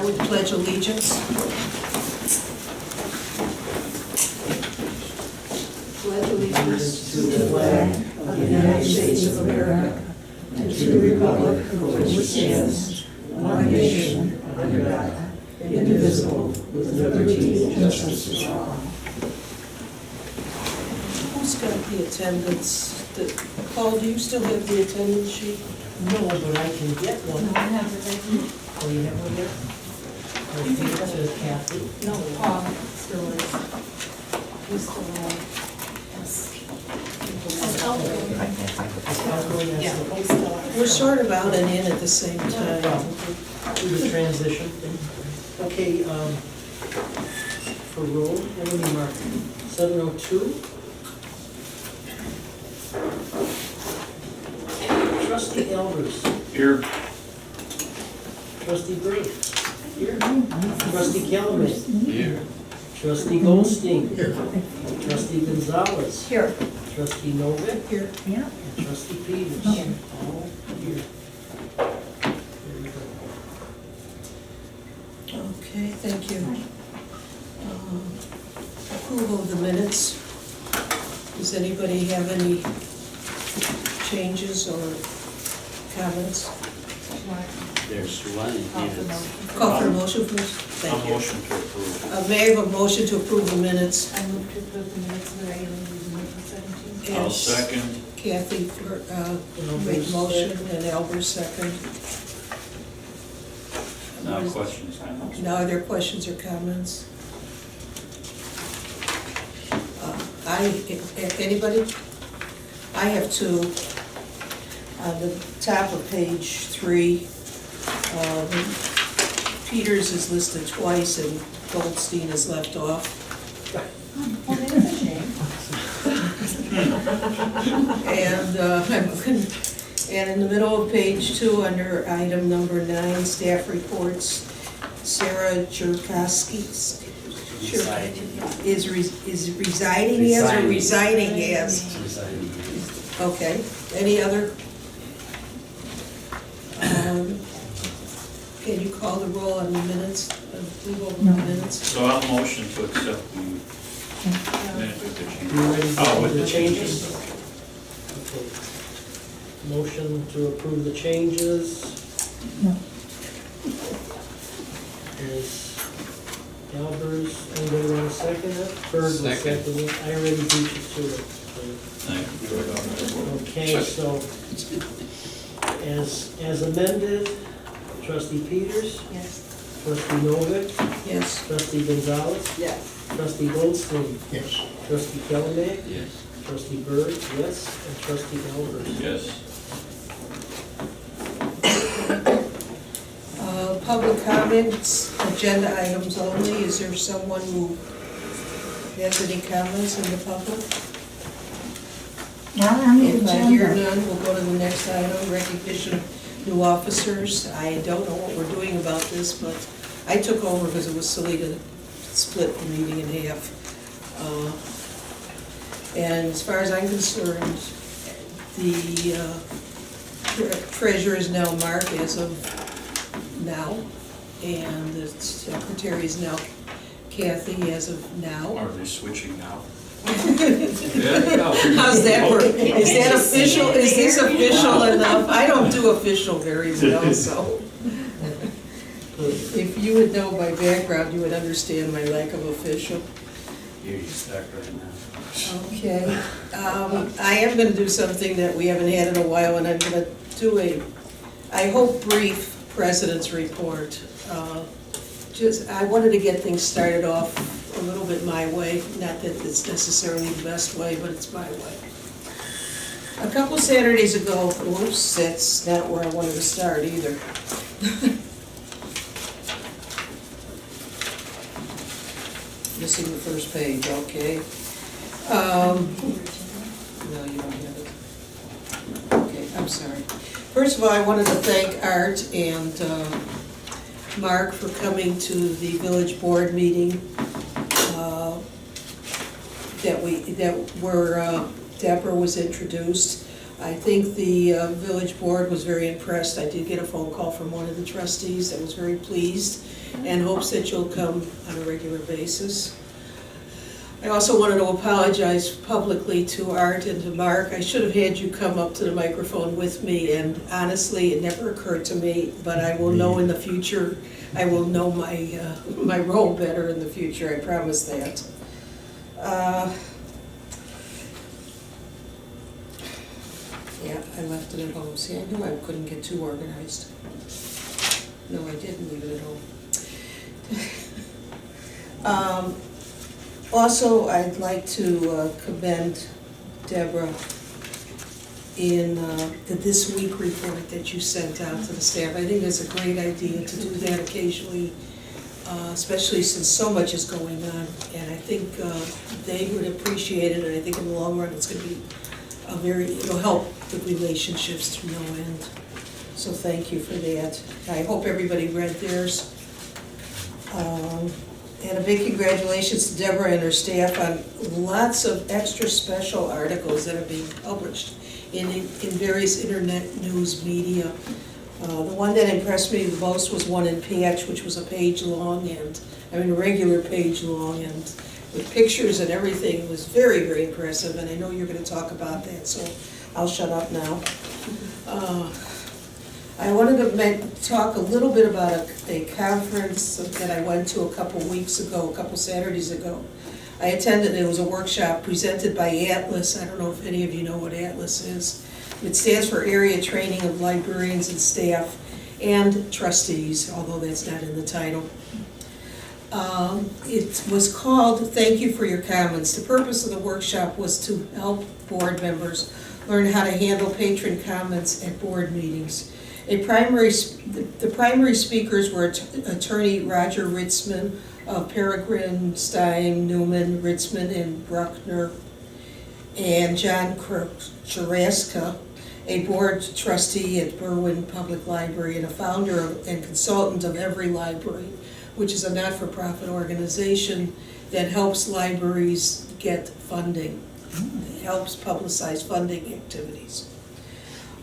start with the Pledge of Allegiance. Pledge allegiance to the flag of the United States of America and to the republic for which it stands, one nation, under God, indivisible, with liberty and justice for all. Who's got the attendance? Paul, do you still have the attendance sheet? No, but I can get one. No, I have it right here. Oh, you have one there? I'll give it to Kathy. No, Paul still is. He's still alive. Yes. I'll go, yes, the whole stuff. We're sort of out and in at the same time. Do the transition thing. Okay, for roll, what do we mark? 7:02. Trustee Elvers. Here. Trustee Burt. Here. Trustee Kellerman. Here. Trustee Goldstein. Here. Trustee Gonzalez. Here. Trustee Novick. Here. Yeah. And Trustee Peters. Here. All here. There you go. Okay, thank you. Approval of the minutes. Does anybody have any changes or comments? There's one. Call for a motion first. A Thank you. motion to approve. May I have a motion to approve the minutes? I move to approve the minutes of the regular meeting of April 17th. I'll Yes. second. Kathy made motion and Albert second. Now questions, comments? Now, are there questions or comments? Anybody? I have two. On the top of page 3, Peters is listed twice and Goldstein is left off. Well, that is a shame. And in the middle of page 2, under item number 9, staff reports, Sarah Jerkowski is residing as or resigning as? Okay, any other? Can you call the roll on the minutes, approval of the minutes? So I'll motion to accept the minutes with the change. You ready Oh, for with the the changes? changes. Okay. Motion to approve the changes. No. Is Albers, anybody want to second it? Bird was Second. seconding it. I already beat you to it. Thank you. Okay, so as amended, Trustee Peters, Yes. Trustee Novick, Yes. Trustee Gonzalez, Yes. Trustee Goldstein, Yes. Trustee Kellerman, Yes. Trustee Byrd, yes, and Trustee Albers. Yes. Public comments, agenda items only. Is there someone who has any comments in the public? Not on the If I hear agenda. none, we'll go to the next item, recognition of new officers. I don't know what we're doing about this, but I took over because it was silly to split the meeting in half. And as far as I'm concerned, the treasurer is now Mark as of now, and the secretary is now Kathy as of now. Are they switching now? How's that work? Is that official, is this official enough? I don't do official very well, so. If you would know my background, you would understand my lack of official. You're stuck right now. Okay, I am gonna do something that we haven't had in a while, and I'm gonna do I hope, brief president's report. I wanted to get things started off a little bit my way, not that it's necessarily the best way, but it's my way. A couple Saturdays ago, whoops, that's not where I wanted to start either. Missing the first page, okay. No, you don't have it. Okay, I'm sorry. First of all, I wanted to thank Art and Mark for coming to the village board meeting that where Deborah was introduced. I think the village board was very impressed. I did get a phone call from one of the trustees that was very pleased and hopes that you'll come on a regular basis. I also wanted to apologize publicly to Art and to Mark. I should have had you come up to the microphone with me, and honestly, it never occurred to me, but I will know in the future. I will know my role better in the future, I promise that. Yeah, I left it at home. See, I knew I couldn't get too organized. No, I didn't leave it at home. Also, I'd like to commend Deborah in the This Week report that you sent out to the staff. I think it's a great idea to do that occasionally, especially since so much is going on. And I think they would appreciate it, and I think in the long run it's going to be it'll help the relationships to no end. So thank you for that. I hope everybody read theirs. And a big congratulations to Deborah and her staff on lots of extra special articles that are being published in various internet news media. The one that impressed me the most was one in PH, which was a page long, and a regular page long, and with pictures and everything. It was very, very impressive, and I know you're going to talk about that, so I'll shut up now. I wanted to talk a little bit about a conference that I went to a couple Saturdays ago. I attended. It was a workshop presented by Atlas. I don't know if any of you know what Atlas is. It stands for Area Training of Librarians and Staff and Trustees, although that's not in the title. It was called Thank You for Your Comments. The purpose of the workshop was to help board members learn how to handle patron comments at board meetings. The primary speakers were attorney Roger Ritzman of Peregrine, Stein, Newman, Ritzman, and Bruckner, and John Juraska, a board trustee at Berwyn Public Library and a founder and consultant of Every Library, which is a not-for-profit organization that helps libraries get funding. It helps publicize funding activities.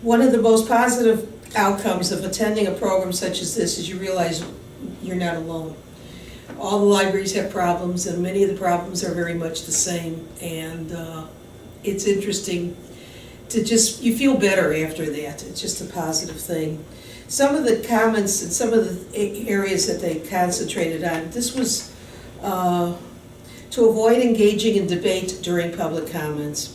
One of the most positive outcomes of attending a program such as this is you realize you're not alone. All the libraries have problems, and many of the problems are very much the same, and it's interesting to you feel better after that. It's just a positive thing. Some of the comments and some of the areas that they concentrated on, this was to avoid engaging in debate during public comments.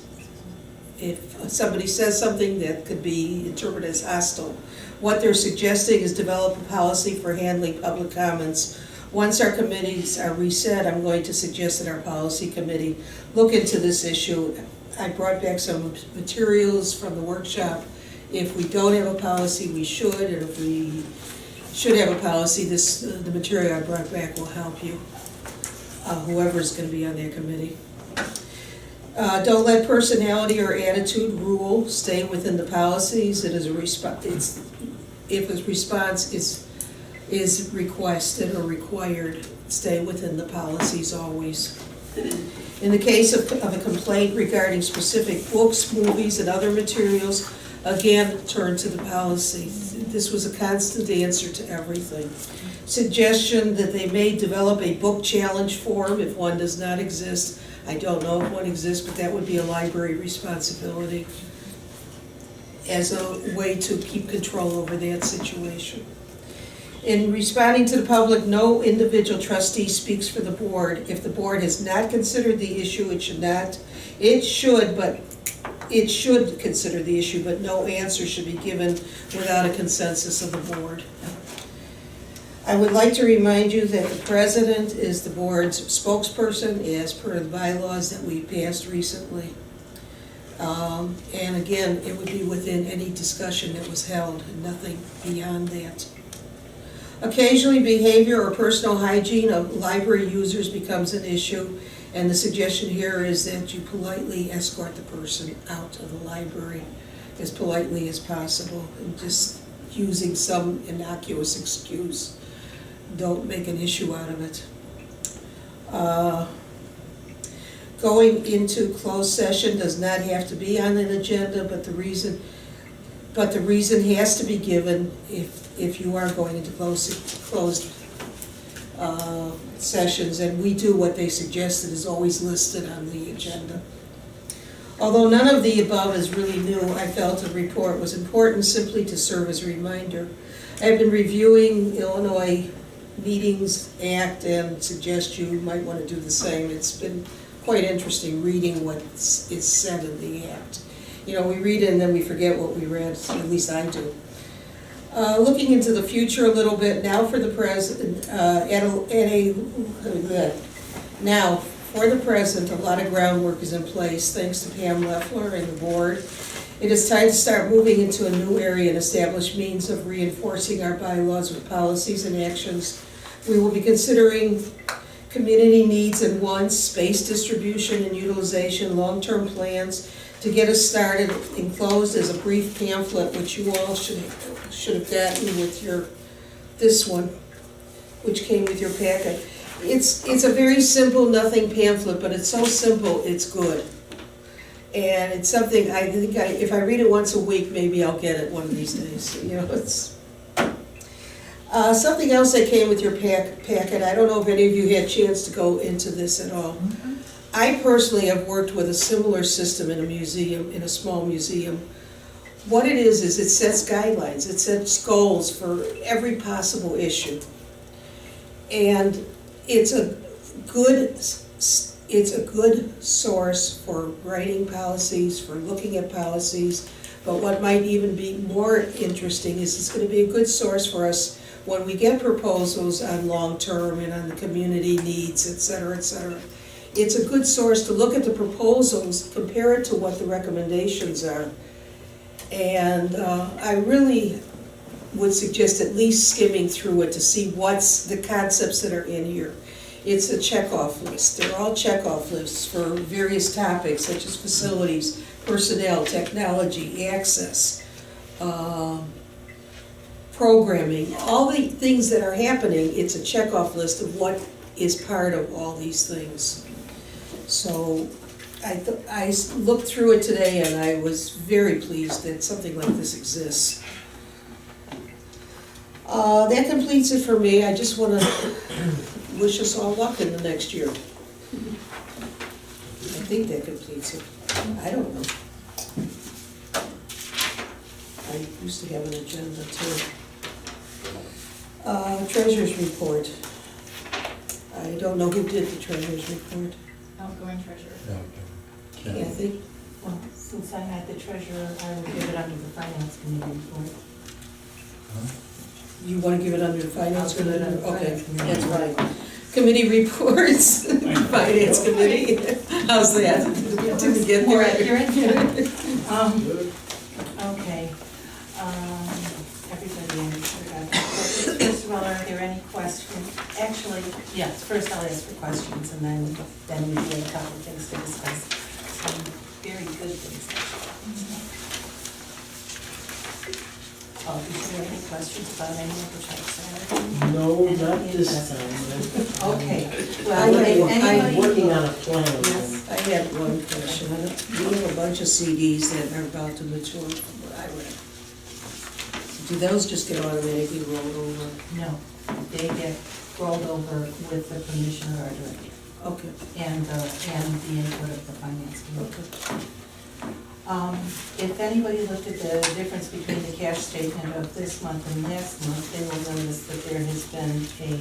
If somebody says something that could be interpreted as hostile, what they're suggesting is develop a policy for handling public comments. Once our committees are reset, I'm going to suggest that our policy committee look into this issue. I brought back some materials from the workshop. If we don't have a policy, we should, and if we should have a policy, the material I brought back will help you, whoever's going to be on that committee. Don't let personality or attitude rule. Stay within the policies. It is a response. If a response is requested or required, stay within the policies always. In the case of a complaint regarding specific books, movies, and other materials, again, turn to the policy. This was a constant answer to everything. Suggestion that they may develop a book challenge form if one does not exist. I don't know if one exists, but that would be a library responsibility as a way to keep control over that situation. In responding to the public, no individual trustee speaks for the board. If the board has not considered the issue, it should consider the issue, but no answer should be given without a consensus of the board. I would like to remind you that the president is the board's spokesperson as per the bylaws that we passed recently. And again, it would be within any discussion that was held and nothing beyond that. Occasionally, behavior or personal hygiene of library users becomes an issue, and the suggestion here is that you politely escort the person out of the library as politely as possible, and just using some innocuous excuse. Don't make an issue out of it. going into closed session does not have to be on an agenda, but the reason has to be given if you are going into closed sessions, and we do what they suggested is always listed on the agenda. Although none of the above is really new, I felt the report was important simply to serve as a reminder. I've been reviewing Illinois Meetings Act and suggest you might want to do the same. It's been quite interesting reading what is said in the act. You know, we read it and then we forget what we read, at least I do. Looking into the future a little bit, now for the present, now for the present, a lot of groundwork is in place thanks to Pam Leffler and the board. It is time to start moving into a new area and establish means of reinforcing our bylaws with policies and actions. We will be considering community needs and wants, space distribution and utilization, long-term plans. To get us started, enclosed is a brief pamphlet which you all should have gotten with this one, which came with your packet. It's a very simple, nothing pamphlet, but it's so simple, it's good. And it's something I think if I read it once a week, maybe I'll get it one of these days. You know, it's something else that came with your packet. I don't know if any of you had a chance to go into this at all. I personally have worked with a similar system in a museum, in a small museum. What it is it sets guidelines, it sets goals for every possible issue. And it's a good source for writing policies, for looking at policies, but what might even be more interesting is it's going to be a good source for us when we get proposals on long-term and on the community needs, et cetera, et cetera. It's a good source to look at the proposals, compare it to what the recommendations are. And I really would suggest at least skimming through it to see what's the concepts that are in here. It's a checkoff list. They're all checkoff lists for various topics such as facilities, personnel, technology, access, programming, all the things that are happening. It's a checkoff list of what is part of all these things. So I looked through it today and I was very pleased that something like this exists. That completes it for me. I just want to wish us all luck in the next year. I think that completes it. I don't know. I used to have an agenda too. Treasurer's report. I don't know who did the treasurer's report. Outgoing treasurer. Kathy? Well, since I had the treasurer, I will give it under the finance committee report. You want to give it under the finance I'll give it committee? under the Okay, finance committee. that's right. Committee reports, finance committee. How's that? Didn't get All there. right, you're in. Okay. Everybody understood that. First of all, are there any questions? Actually, yes, first I'll ask for questions and then we do a couple of things to discuss. Some very good things. Oh, do you have any questions about any of the checks? No, not this time. Okay. I Well, have- if I'm anybody. working on a plan. Yes. I have one question. We have a bunch of CDs that are about to mature from what I read. Do those just get automatically rolled over? No, they get rolled over with the permission of our director Okay. and the input of the finance committee. If anybody looked at the difference between the cash statement of this month and last month, they will notice that there has been a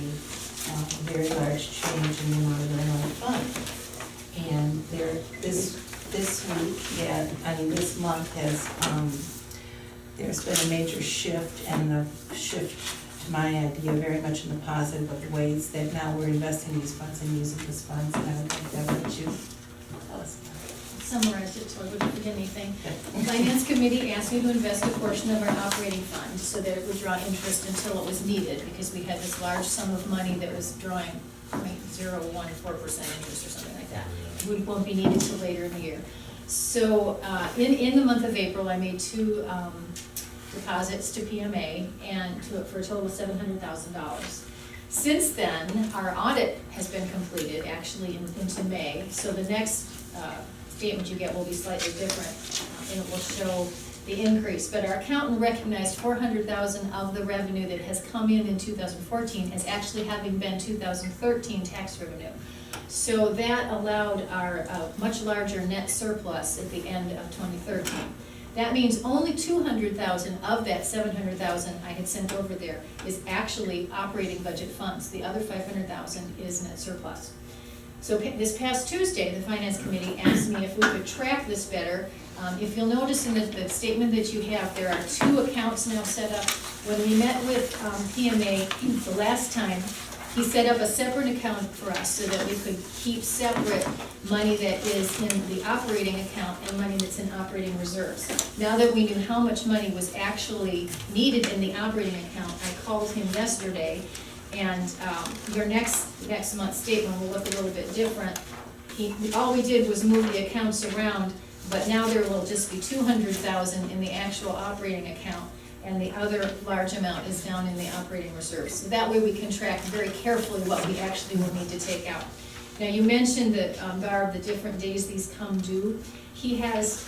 very large change in the amount of the Illinois fund. And this month has, there's been a major shift, and the shift, to my idea, very much in the positive of the ways that now we're investing these funds and using these funds, and I would like that would you tell us about Summarized it so I wouldn't forget anything. it. The Finance Committee asked me to invest a portion of our operating fund so that it would draw interest until it was needed, because we had this large sum of money that was drawing 0.014% interest or something like that. It won't be needed till later in the year. So in the month of April, I made two deposits to PMA and for a total of $700,000. Since then, our audit has been completed, actually into May, so the next statement you get will be slightly different, and it will show the increase. But our accountant recognized 400,000 of the revenue that has come in 2014 as actually having been 2013 tax revenue. So that allowed our much larger net surplus at the end of 2013. That means only 200,000 of that 700,000 I had sent over there is actually operating budget funds. The other 500,000 is net surplus. So this past Tuesday, the Finance Committee asked me if we could track this better. If you'll notice in the statement that you have, there are 2 accounts now set up. When we met with PMA the last time, he set up a separate account for us so that we could keep separate money that is in the operating account and money that's in operating reserves. Now that we knew how much money was actually needed in the operating account, I called him yesterday, and your next month's statement will look a little bit different. All we did was move the accounts around, but now there will just be 200,000 in the actual operating account, and the other large amount is down in the operating reserves. So that way we can track very carefully what we actually will need to take out. Now, you mentioned that, Barb, the different days these come due. He has,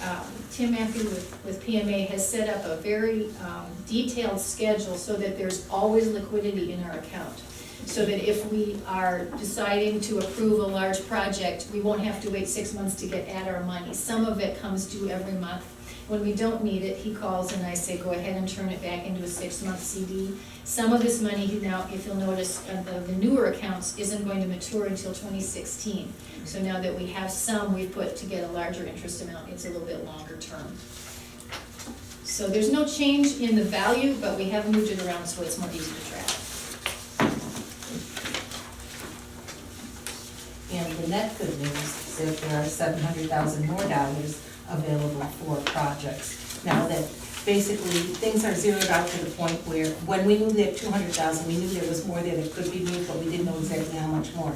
Tim Matthew with PMA has set up a very detailed schedule so that there's always liquidity in our account. So that if we are deciding to approve a large project, we won't have to wait 6 months to get at our money. Some of it comes due every month. When we don't need it, he calls and I say, go ahead and turn it back into a 6-month CD. Some of this money, now, if you'll notice, the newer accounts isn't going to mature until 2016. So now that we have some, we've put to get a larger interest amount, it's a little bit longer term. So there's no change in the value, but we have moved it around so it's more easy to track. And the net good news is that there are $700,000 more available for projects. Now that basically things are zeroed out to the point where when we knew that 200,000, we knew there was more there that could be moved, but we didn't know exactly how much more.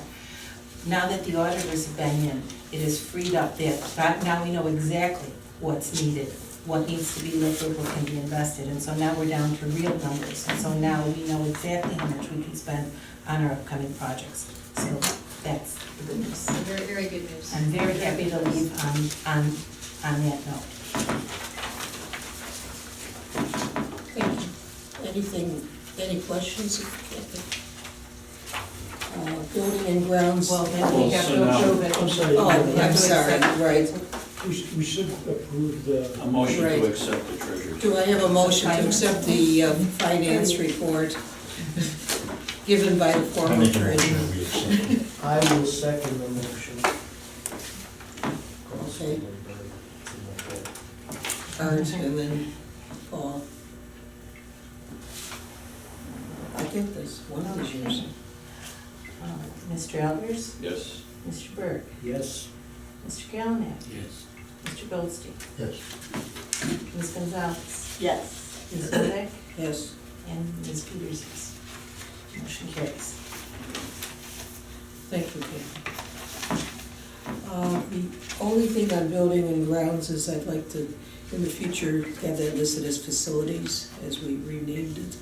Now that the auditors have been in, it has freed up that. Now we know exactly what's needed, what needs to be liquid, what can be invested, and so now we're down to real numbers. And so now we know exactly how much we can spend on our upcoming projects. So that's the good news. So very, very good news. I'm very happy to leave on that note. Thank you. Any questions? Building and grounds. Well, then we have So to now- approve it. I'm sorry. Oh, I'm sorry, right. We should approve the, A motion Right. to accept the treasurer's. Do I have a motion to accept the finance report given by the former treasurer? I will second the motion. Okay. Art and then Paul. I get this, one of these years. Mr. Elders, Yes. Mr. Burke, Yes. Mr. Galvin, Yes. Mr. Goldstein, Yes. Ms. Gonzalez, Yes. Ms. Bodek, Yes. and Ms. Peters. Motion carries. Thank you, Kate. The only thing on building and grounds is I'd like to, in the future, have that listed as facilities, as we renamed it.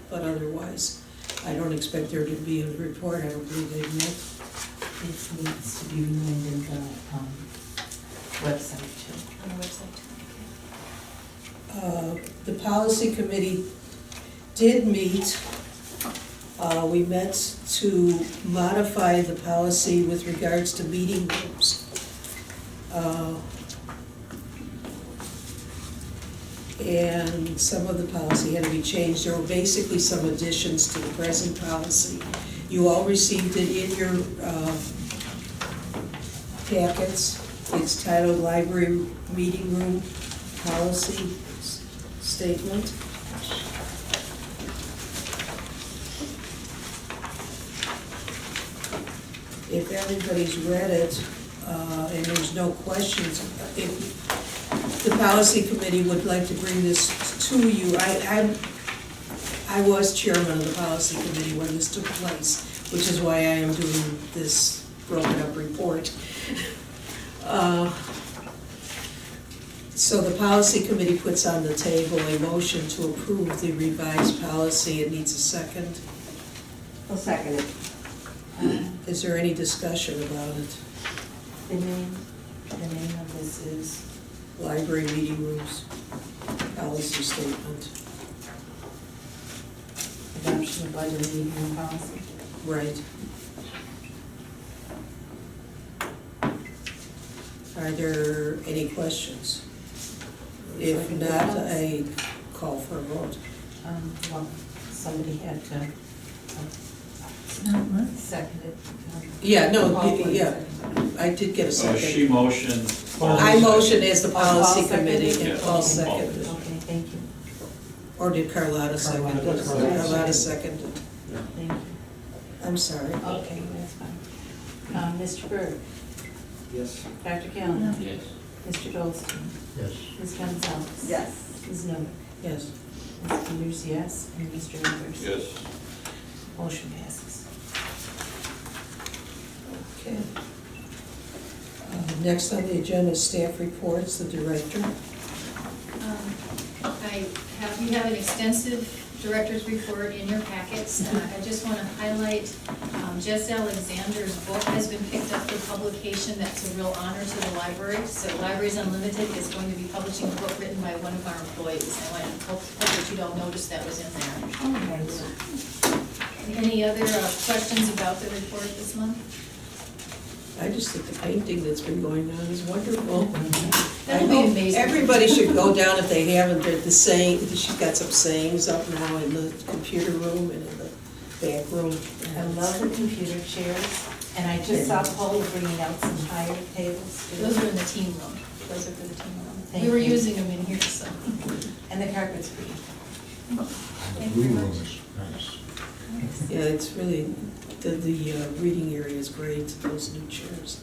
But otherwise, I don't expect there to be a report, I don't believe they've met. It needs to be renamed in the website too. On the website. The policy committee did meet. We met to modify the policy with regards to meeting rooms. And some of the policy had to be changed. There were basically some additions to the present policy. You all received it in your packets. It's titled Library Meeting Room Policy Statement. If everybody's read it, and there's no questions, if the policy committee would like to bring this to you, I was chairman of the policy committee when this took place, which is why I am doing this broken up report. So the policy committee puts on the table a motion to approve the revised policy. It needs a second. I'll second it. Is there any discussion about it? The name of this is? Library meeting rooms, policy statement, Adoption of library meeting room policy. right. Are there any questions? If not, I call for a vote. Well, somebody had to second it. Yeah, no, Call for the yeah, second. I did get a She second. motioned. I motioned as the policy Paul seconded? committee, and Yeah. Paul seconded. Okay, thank you, Or did Carlotta second? Carlotta. Carlotta seconded. thank you. I'm sorry. Okay, that's fine. Mr. Berg, Yes. Dr. Callen, Yes. Mr. Goldstein, Yes. Ms. Gonzalez. Yes. Ms. Novick, Yes. Ms. Peters, yes, and Mr. Rivers. Yes. Motion passes. Okay. Next on the agenda is staff reports, the director. You have an extensive director's report in your packets. I just want to highlight Jess Alexander's book has been picked up for publication. That's a real honor to the library. So Libraries Unlimited is going to be publishing a book written by one of our employees. I hope that you don't notice that was in there. All right. Any other questions about the report this month? I just think the painting that's been going on is wonderful. That'll I be hope amazing. Everybody should go down if they haven't, the saying, she's got some sayings up now in the computer room and in the back room. I love the computer chairs, and I just saw Paula bringing out some higher tables. too. Those are in the team room. Those are for the team room. Thank We were you. using them in here, so. And the carpet's pretty. Thank you very much. Yeah, it's really, the reading area is great, those new chairs.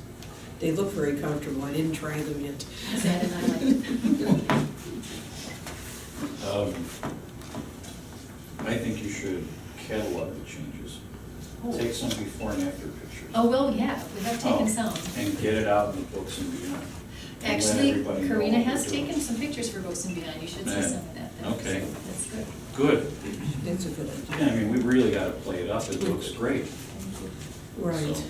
They look very comfortable, I didn't try them yet. Sad and I like it. I think you should catalog the changes. Take some before and after pictures. Oh, well, yeah, we have taken some. And get it out in the books and beyond. And let Actually, everybody know Karina what has we're doing. taken some pictures for Books and Beyond. You should see Yeah. some of that. Okay. That's good. Good. That's a good Yeah, idea. I mean, we really gotta play it up. It looks great. Right. So,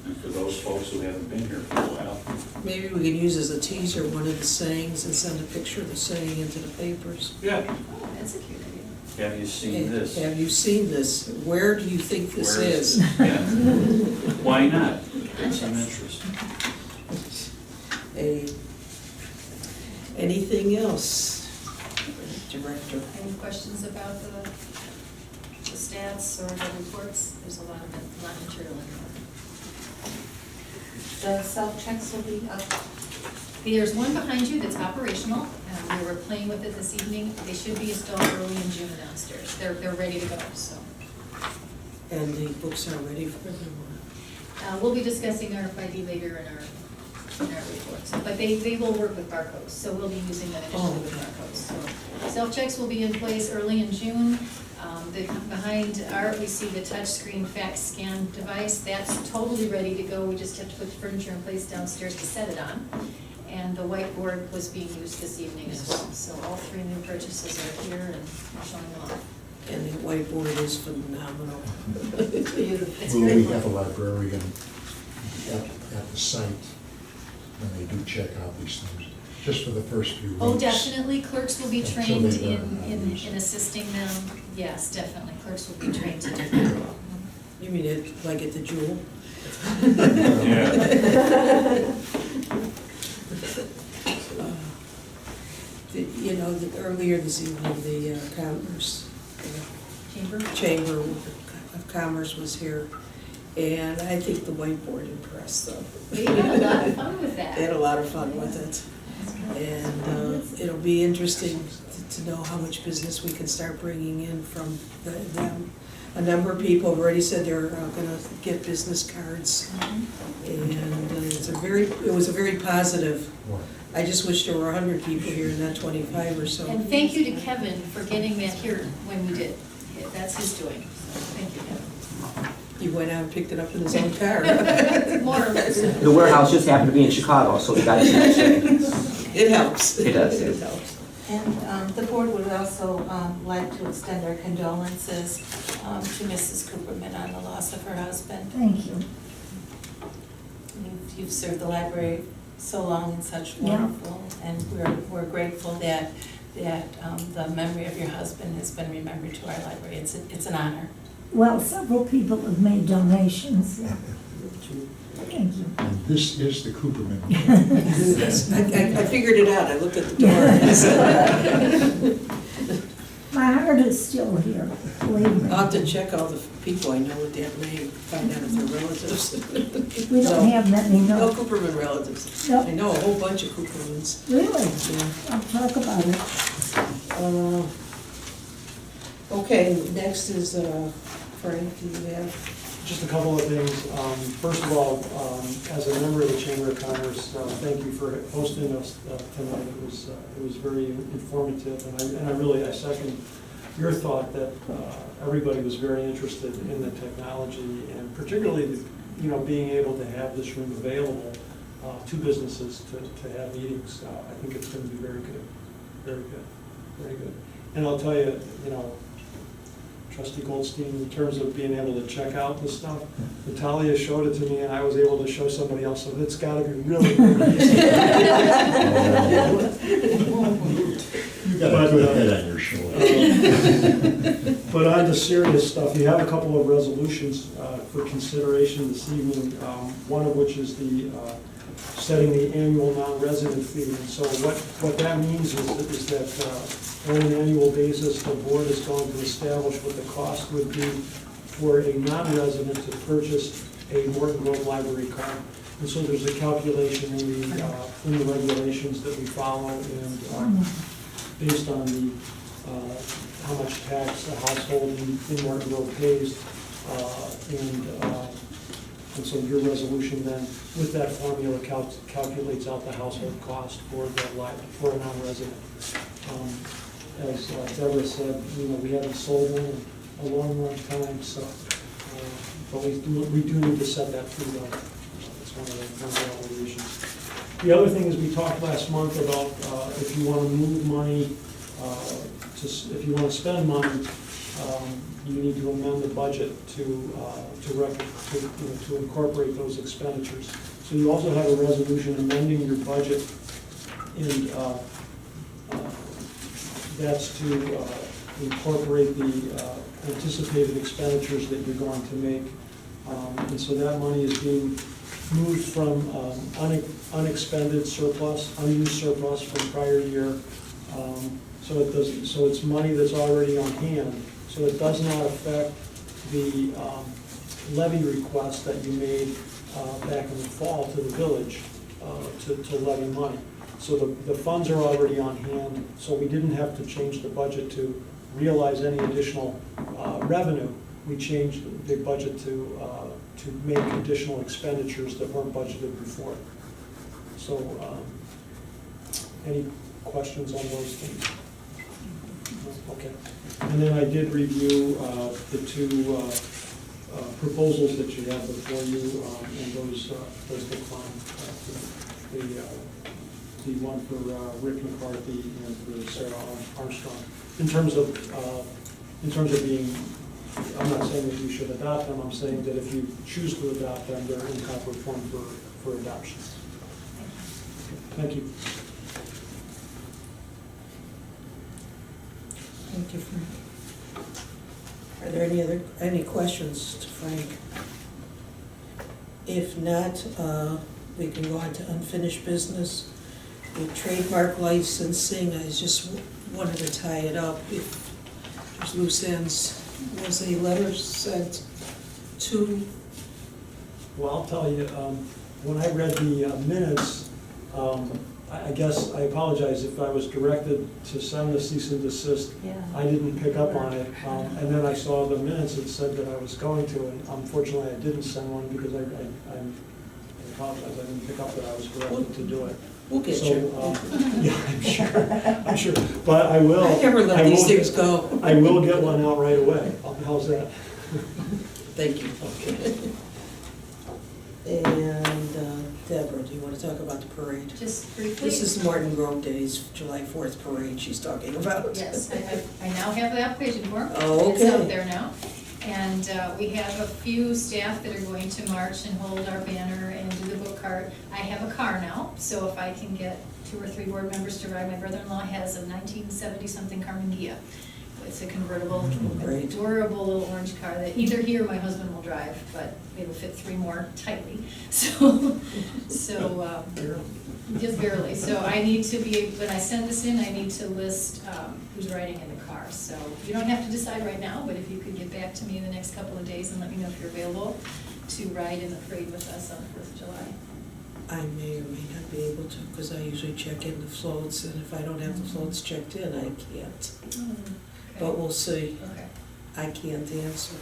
and for those folks who haven't been here for a while, Maybe we can use as a teaser one of the sayings and send a picture of the saying into the papers. yeah, Oh, that's a cute idea. have you seen this? Have you seen this? Where do you think this Where is? it? Yeah. Why not? Get some interest. Anything else, Director? Any questions about the stats or the reports? There's a lot of material in there. The self-checks will be up. There's one behind you that's operational. We were playing with it this evening. They should be installed early in June downstairs. They're ready to go, so. And the books are ready for everyone. We'll be discussing RFID later in our reports. But they will work with barcodes, so we'll be using them initially with barcodes. So self-checks will be in place early in June. Behind Art, we see the touchscreen fax scan device. That's totally ready to go. We just have to put the furniture in place downstairs to set it on. And the whiteboard was being used this evening as well. So all three new purchases are here and showing off. And the whiteboard is phenomenal. Beautiful. It's Will we beautiful. have a librarian at the site when they do check out these things, just for the first few weeks? Oh, definitely, clerks will be Until trained they learn how to in use it. assisting them. Yes, definitely, clerks will be trained to do that. You mean it, like at the Jewel? Yeah. You know, earlier this evening, the Commerce, Chamber? Chamber of Commerce was here, and I think the whiteboard impressed them. We had a lot of fun with that. They had a lot of fun with it. And it'll be interesting to know how much business we can start bringing in from them. A number of people have already said they're gonna get business cards, and it was a very positive. What? I just wish there were 100 people here, not 25 or so. And thank you to Kevin for getting that here when we did. That's his doing, so thank you, Kevin. He went out and picked it up in his own car. More or less. The warehouse just happened to be in Chicago, so we got it. It helps. It does, It yes. helps. And the board would also like to extend our condolences to Mrs. Cooperman on the loss of her husband. Thank you. You've served the library so long and such Yeah. wonderful, and we're grateful that the memory of your husband has been remembered to our library. It's an honor. Well, several people have made donations. Thank you. And this is the Cooperman. Yes, I figured it out, I looked at the door. and I said, My heart is still here, believe me. I'll have to check all the people I know with that name, find out if they're relatives. We don't have many, No no. Cooperman relatives. No. I know a whole bunch of Coopermans. Really? Yeah. I'll talk about it. Okay, next is, Frank, do you have? Just a couple of things. First of all, as a member of the Chamber of Commerce, thank you for hosting us tonight. It was very informative, and I second your thought that everybody was very interested in the technology, and particularly, being able to have this room available to businesses to have meetings. I think it's going to be very good, very good, very good. And I'll tell you, Trustee Goldstein, in terms of being able to check out this stuff, Natalia showed it to me, and I was able to show somebody else, so it's gotta be really good. You got a good head on your shoulder. But on to serious stuff, you have a couple of resolutions for consideration this evening, one of which is the setting the annual non-resident fee. And so what that means is that on an annual basis, the board is going to establish what the cost would be for a non-resident to purchase a Morton Grove Library card. And so there's a calculation in the regulations that we follow, and based on how much tax a household in Morton Grove pays, and so your resolution then, with that formula, calculates out the household cost for a non-resident. As Deborah said, we haven't sold one in a long, long time, so, but we do need to set that fee though. It's one of the obligations. The other thing is, we talked last month about if you want to move money, if you want to spend money, you need to amend the budget to incorporate those expenditures. So you also have a resolution amending your budget, and that's to incorporate the anticipated expenditures that you're going to make. And so that money is being moved from unexpended surplus, unused surplus from prior year. So it's money that's already on hand. So it does not affect the levy request that you made back in the fall to the village to levy money. So the funds are already on hand, so we didn't have to change the budget to realize any additional revenue. We changed the budget to make additional expenditures that weren't budgeted before. So any questions on those things? No? Okay. And then I did review the two proposals that you have before you, and those declined. The one for Rick McCarthy and for Sarah Armstrong. In terms of being, I'm not saying that you should adopt them, I'm saying that if you choose to adopt them, they're in proper form for adoption. Thank you. Thank you, Frank. Are there any questions to Frank? If not, we can go on to unfinished business. The trademark licensing, I just wanted to tie it up. If there's loose ends, was a letter sent to? Well, I'll tell you, when I read the minutes, I guess, I apologize if I was directed to send the cease and desist. Yeah. I didn't pick up on it, and then I saw the minutes that said that I was going to, and unfortunately I didn't send one because I apologize, I didn't pick up that I was directed to do it. We'll get So, you. yeah, I'm sure, but I will. I never let these things go. I will get one out right away. How's that? Thank you. Okay. And Deborah, do you want to talk about the parade? Just briefly. This is Martin Grove Day's July 4th parade she's talking about. Yes, I now have the application form. Oh, It's out okay. there now. And we have a few staff that are going to march and hold our banner and do the book cart. I have a car now, so if I can get 2 or 3 board members to ride, my brother-in-law has a 1970-something Carmen Ghia. It's a convertible, Great. adorable little orange car that either he or my husband will drive, but it'll fit 3 more tightly. So, just barely. So I need to be, when I send this in, I need to list who's riding in the car. So you don't have to decide right now, but if you could get back to me in the next couple of days and let me know if you're available to ride in the parade with us on the 4th of July. I may or may not be able to, because I usually check in the floats, and if I don't have the floats checked in, I can't. But we'll see. Okay. I can't answer.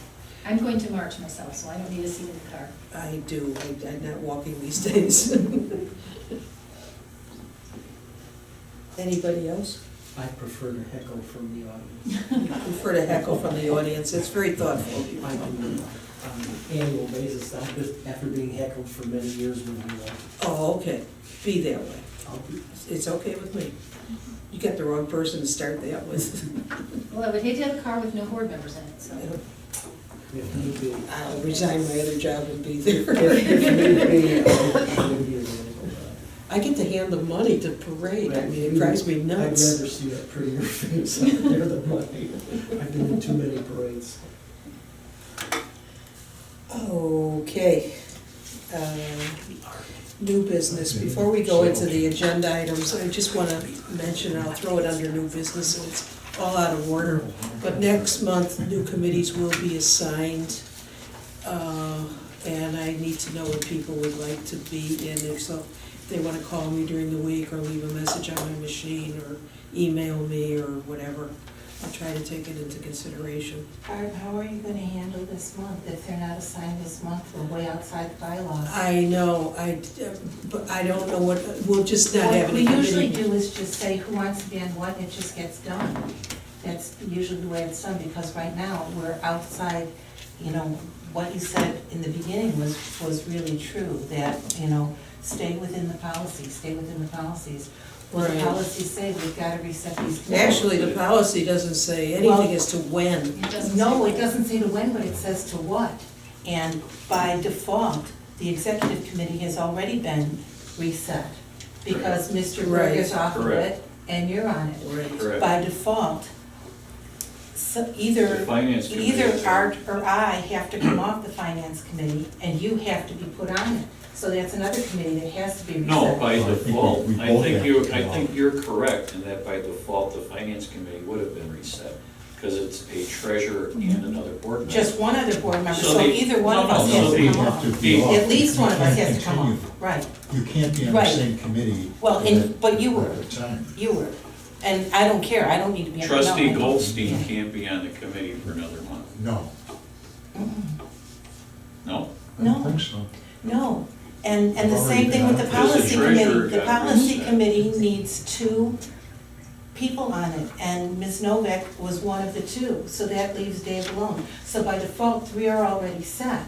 I'm going to march myself, so I don't need a seat in the car. I do, I'm not walking these days. Anybody else? I prefer to heckle from the audience. I prefer to heckle from the audience, it's very thoughtful of you. I do on an annual basis, after being heckled for many years with you. Oh, okay, be that way. I'll be- It's okay with me. You got the wrong person to start that with. Well, I would hate to have a car with no board members in it, so. If need be. I'll resign my other job and be there. If need be, I will be available. I get to hand the money to parade, I mean, it drives me I'd nuts. rather see that prettier face out there than money. I've been in too many parades. Okay. New business. Before we go into the agenda items, I just want to mention, I'll throw it under new business, and it's all out of order. But next month, new committees will be assigned, and I need to know what people would like to be in. If so, if they want to call me during the week or leave a message on my machine or email me or whatever, I'll try to take it into consideration. Barb, how are you gonna handle this month if they're not assigned this month? We're way outside the bylaws. I know, but I don't know what, we'll just not have What any we usually committee. do is just say who wants to be on what, and it just gets done. That's usually the way it's done, because right now, we're outside, what you said in the beginning was really true, that, stay within the policies, stay within the policies. Well, the Right. policies say we've gotta reset these committees. Actually, the policy doesn't say anything as to when. It doesn't No, say- it doesn't say to when, but it says to what. And by default, the executive committee has already been reset, because Mr. Berg is off of Correct. it, and you're on it. Right. Correct. By default, so The either finance committee. either Art or I have to come off the finance committee, and you have to be put on it. So that's another committee that has to be reset. No, by Well, I think default, we I both think have you, to I come think out. you're correct in that by default, the finance committee would have been reset, because it's a treasurer and another board member. Just one other board member, So so they- either one of no, us no, has so to they come have off. to be off. At least one of us You has can't to come off, continue. right. You can't be on the Right. same committee. Well, but you were. At a time. You were, and I don't care, I don't need to be on. Trustee no, I- Goldstein can't be on the committee for another month. No, No? I No. don't think so. No, and the I've already same thing with the been on it. policy Because the treasurer committee. The got policy reset. committee needs 2 people on it, and Ms. Novak was one of the 2, so that leaves Dave alone. So by default, 3 are already set.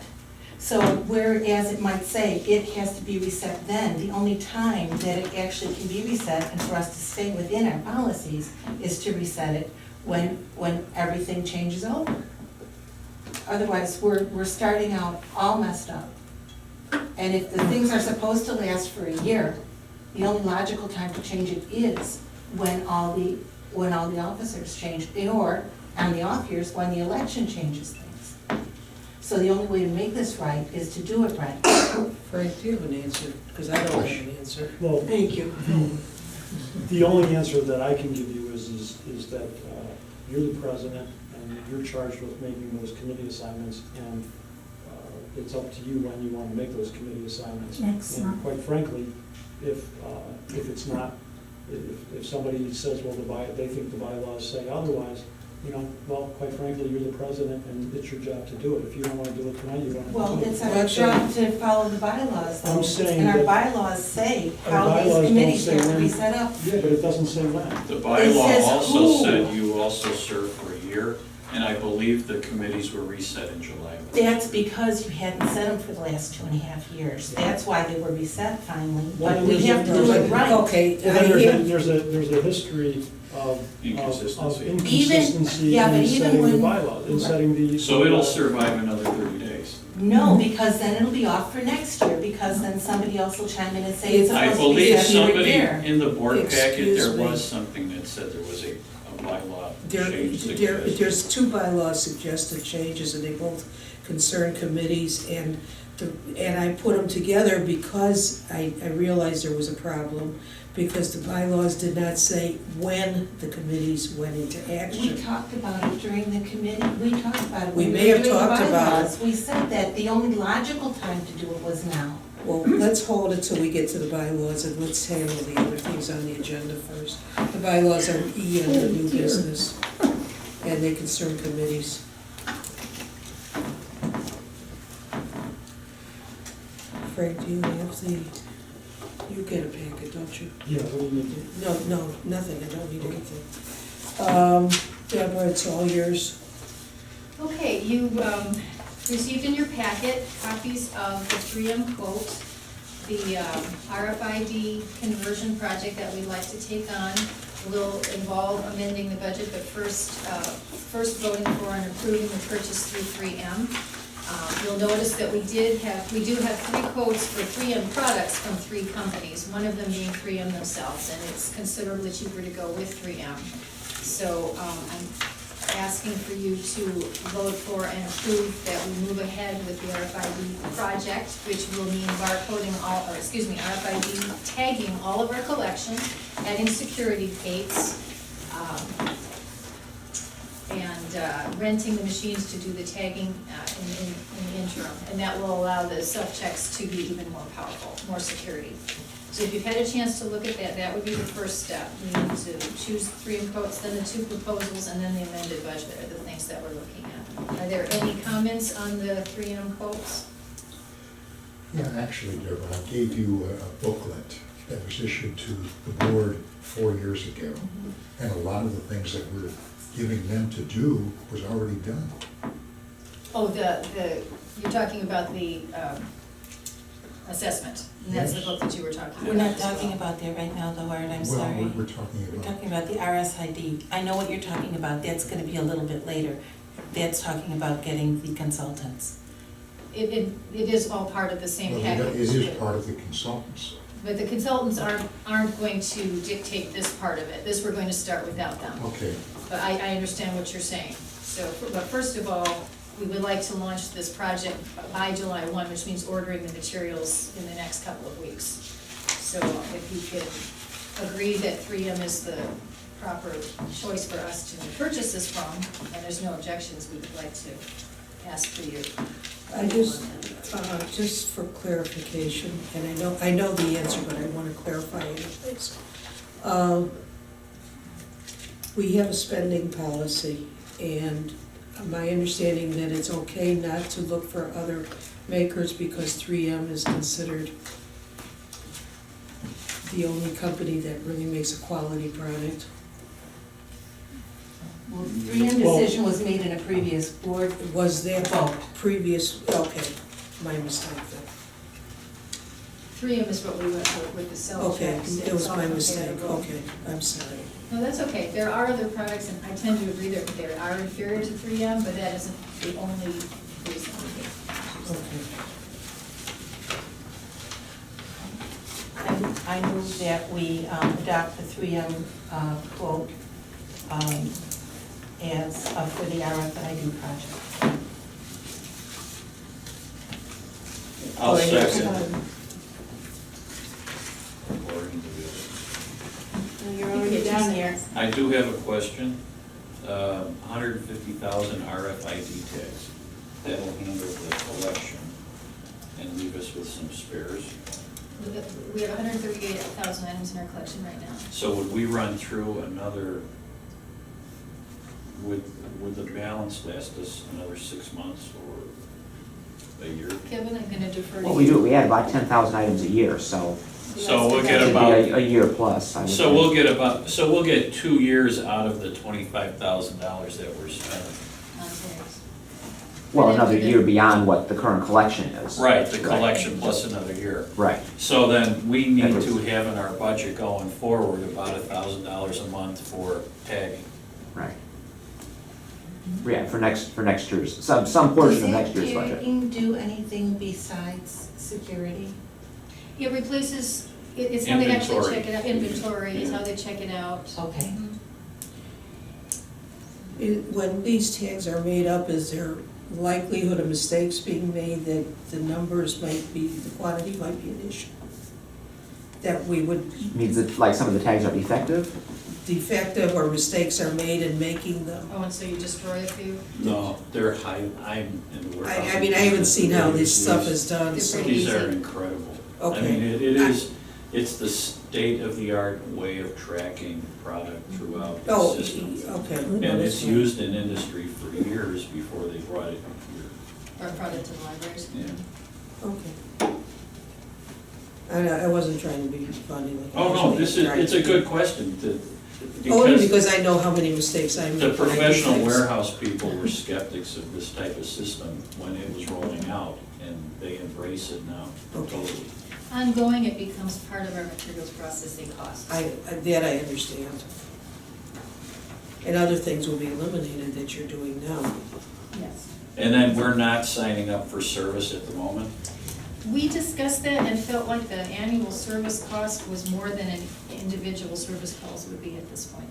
So whereas it might say it has to be reset then, the only time that it actually can be reset and for us to stay within our policies is to reset it when everything changes over. Otherwise, we're starting out all messed up. And if the things are supposed to last for a year, the only logical time to change it is when all the officers change, or on the off years, when the election changes things. So the only way to make this right is to do it right. Frank, do you have an answer? Because I don't have an answer. Well, Thank you. the only answer that I can give you is that you're the president and you're charged with making those committee assignments, and it's up to you when you want to make those committee assignments. Next And month. quite frankly, if it's not, if somebody says, well, they think the bylaws say otherwise, well, quite frankly, you're the president and it's your job to do it. If you don't want to do it tonight, you don't have Well, to do it. it's our job to follow the bylaws, though. I'm saying And our that- bylaws say Our how bylaws these don't committees say have to when. be set up. Yeah, but it doesn't say when. The It bylaw says also who. said you also serve for a year, And I believe the committees were reset in July. That's because you hadn't set them for the last 2.5 years. That's why they were reset finally, but we have to do it right. Okay, Well, I then hear, there's a history of Inconsistency. inconsistency yeah, but in even setting the when- bylaws, in setting the. So it'll survive another 30 days. No, because then it'll be off for next year, because then somebody else will chime in and say it's I supposed to be believe set every somebody year. in the board packet, Excuse there me. was something that said there was a bylaw there, change suggested. there's two bylaws suggested changes, and they both concern committees, and I put them together because I realized there was a problem, because the bylaws did not say when the committees went into We action. talked about it during the committee, we talked about it. We when may have were doing the talked about bylaws. We said that the only logical time to do it was now. Well, let's hold it till we get to the bylaws, and let's handle the other things on the agenda first. The bylaws are E under new business, and they concern committees. Frank, do you have the, you get a packet, don't you? Yeah, what do you need? No, nothing, I don't need anything. Deborah, it's all yours. Okay, you received in your packet copies of the 3M quote, the RFID conversion project that we'd like to take on will involve amending the budget, but first voting for and approving the purchase through 3M. You'll notice that we do have 3 quotes for 3M products from 3 companies, one of them being 3M themselves, and it's considerably cheaper to go with 3M. So I'm asking for you to vote for and approve that we move ahead with the RFID project, which will mean RFID tagging all of our collection, adding security gates, and renting the machines to do the tagging in the interim. And that will allow the self-checks to be even more powerful, more security. So if you've had a chance to look at that, that would be the first step. We need to choose 3 quotes, then the 2 proposals, and then the amended budget are the things that we're looking at. Are there any comments on the 3M quotes? Yeah, actually, Deborah, I gave you a booklet that was issued to the board 4 years ago. And a lot of the things that we're giving them to do was already done. Oh, you're talking about the assessment, and that's the Yes. book that you were talking about. We're not as well. talking about that right now, though, Art, I'm Well, sorry. we're talking We're about, talking about the RSID. I know what you're talking about, that's gonna be a little bit later. That's talking about getting the consultants. It is all part of the same well, package. it is part of the consultants. But the consultants aren't going to dictate this part of it. This, we're going to start without them. Okay, But I understand what you're saying. So, but first of all, we would like to launch this project by July 1, which means ordering the materials in the next couple of weeks. So if you could agree that 3M is the proper choice for us to purchase this from, and there's no objections, we would like to ask for you. Just for clarification, and I know the answer, but I want to clarify it, please. We have a spending policy, and my understanding that it's okay not to look for other makers because 3M is considered the only company that really makes a quality product. Well, 3M decision was made in a previous board. Was there Vote. previous, okay, my mistake then. 3M is what we went with the cell Okay, checks. it was my It's all mistake, comparable. okay, I'm sorry. No, that's okay. There are other products, and I tend to agree that they are inferior to 3M, but that isn't the only reason we get. Okay. I move that we adopt the 3M quote as for the RFID project. I'll Oh, yeah. second. You're already down here. I do have a question. 150,000 RFID tags. That'll handle the collection and leave us with some spares. We have 138,000 items in our collection right now. So would we run through another, would the balance last us another 6 months or a year? Kevin, I'm gonna defer to you. Well, we do, we add about 10,000 items a year, so So we'll it get should about, be a year plus. I would so think. we'll get 2 years out of the $25,000 that we're spending. on tags. Well, another year beyond what the current collection is. Right, the collection plus another year. Right, So then we need to have in our budget going forward about $1,000 a month for tagging. right. Yeah, for next year's, some portion of next year's Does budget. that tagging do anything besides security? It replaces, it's how they actually Inventory. check it out, inventory is how they check it out. Okay. Mhm. When these tags are made up, is there likelihood of mistakes being made that the numbers might be, the quantity might be an issue? That we would, Means that like some of the tags are defective? defective or mistakes are made in making them? Oh, and so you destroy a few? No, they're high, I'm in the warehouse. I mean, I haven't seen how this stuff is done, so. These are incredible. I Okay. mean, it is, it's the state-of-the-art way of tracking product throughout Oh, the system. okay. And it's used in industry for years before they brought it here. Or brought it to the libraries? Yeah. Okay. I wasn't trying to be funny with. Oh, no, it's a good question. Only Because because I know how many mistakes I make. the when I do professional things. warehouse people were skeptics of this type of system when it was rolling out, and they embrace it now totally. Ongoing, it becomes part of our materials processing costs. That I understand. And other things will be eliminated that you're doing now. Yes. And then we're not signing up for service at the moment. We discussed that and felt like the annual service cost was more than an individual service calls would be at this point.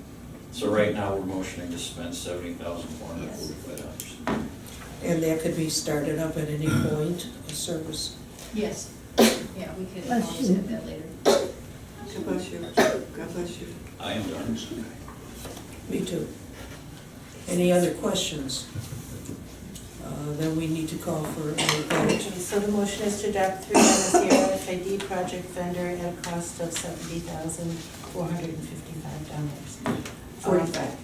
So right now, we're motioning to spend $70,445. And that could be started up at any point, a service. Yes. Yeah, we could Bless always you. do that later. God bless you. God bless you. I am done. Me too. Any other questions? Then we need to call for a vote. Okay, so the motion is to adopt 3 items here, RFID project vendor at a cost of $70,455. 45.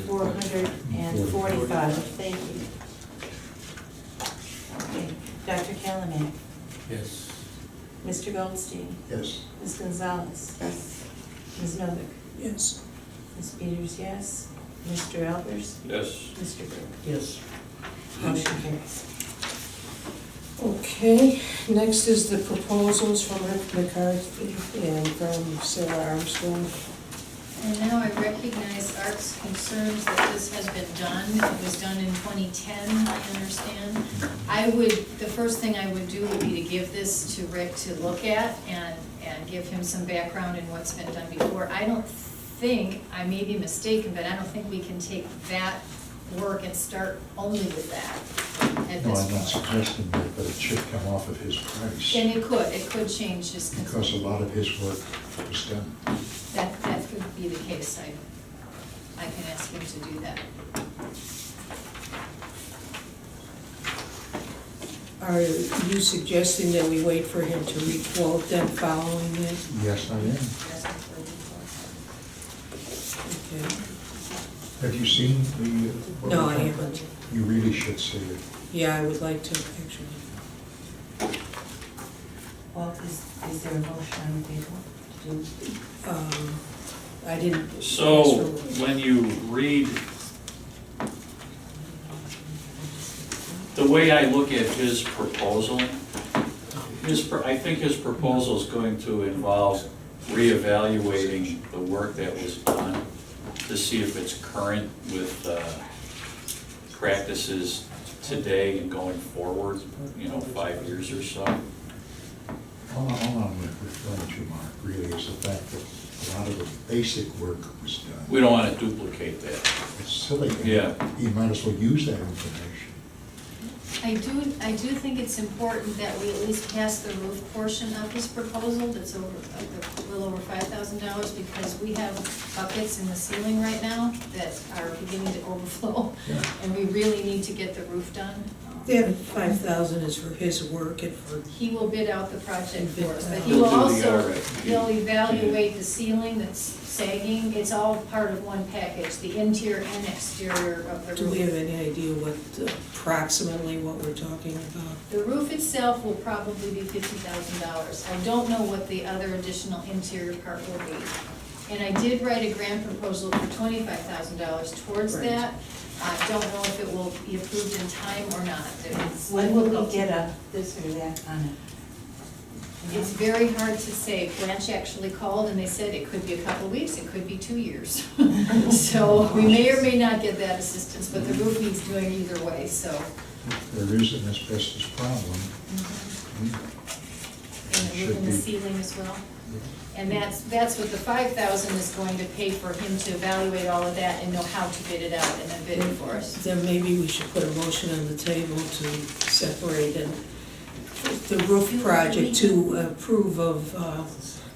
445, thank you. Okay, Dr. Calaman, Yes. Mr. Goldstein, Yes. Ms. Gonzalez, Yes. Ms. Novick, Yes. Ms. Peters, yes, Mr. Albers, Yes. Mr. Burke. Yes. Motion carries. Okay, next is the proposals from Rick McCarthy and from Sarah Armstrong. And now I recognize Art's concerns that this has been done. It was done in 2010, I understand. The first thing I would do would be to give this to Rick to look at and give him some background in what's been done before. I don't think, I may be mistaken, but I don't think we can take that work and start only with that at No, this I'm not point. suggesting that, but it should come off of his price, And it could change his because a consumption. lot of his work was done. That could be the case. I can ask him to do that. Are you suggesting that we wait for him to re-quote then following it? Yes, I am. Okay. Have you seen the? No, I haven't. You really should see it. Yeah, I would like to, actually. Well, is there a motion on the table to do? I didn't. So when you read, the way I look at his proposal, I think his proposal is going to involve reevaluating the work that was done to see if it's current with practices today and going forward, 5 years or so. All I'm referring to, Mark, really is the fact that a lot of the basic work was done. We don't want to duplicate that. It's silly. Yeah. You might as well use that information. I do think it's important that we at least pass the roof portion of his proposal, that's a little over $5,000, because we have buckets in the ceiling right now that are beginning to overflow, Yeah. and we really need to get the roof done. That 5,000 is for his work and for, He will bid out the project for us, but he He'll will do the also, RFP. he'll evaluate the ceiling that's sagging. It's all part of one package, the interior and exterior of the do we have roof. any idea what, approximately what we're talking about? The roof itself will probably be $50,000. I don't know what the other additional interior part will be. And I did write a grant proposal for $25,000 towards Right. that, I don't know if it will be approved in time or not. When will we get a this or that on it? It's very hard to say. Blanche actually called and they said it could be a couple of weeks, it could be 2 years. So we may or may not get that assistance, but the roof needs doing either way, so. There is an asbestos problem. And the roof and the ceiling as well. And that's what the 5,000 is going to pay for him to evaluate all of that and know how to bid it out and then bid it for us. Then maybe we should put a motion on the table to separate and the roof project to approve of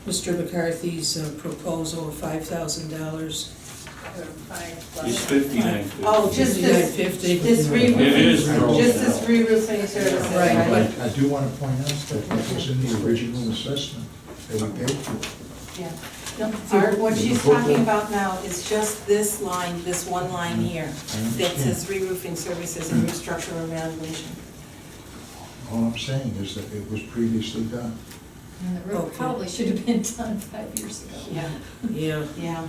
Mr. McCarthy's proposal of $5,000. It's 59.50. Oh, just this, $59.50. this re-roofing. It is. Just this re-roofing services, Right, right? I do want to point out that that was in the original assessment that we paid for. Yeah. No, what she's talking about now is just this line, this one line here, that says re-roofing services and restructural evaluation. All I'm saying is that it was previously done. And the roof Okay. probably should have been done 5 years ago. Yeah, Yeah. yeah.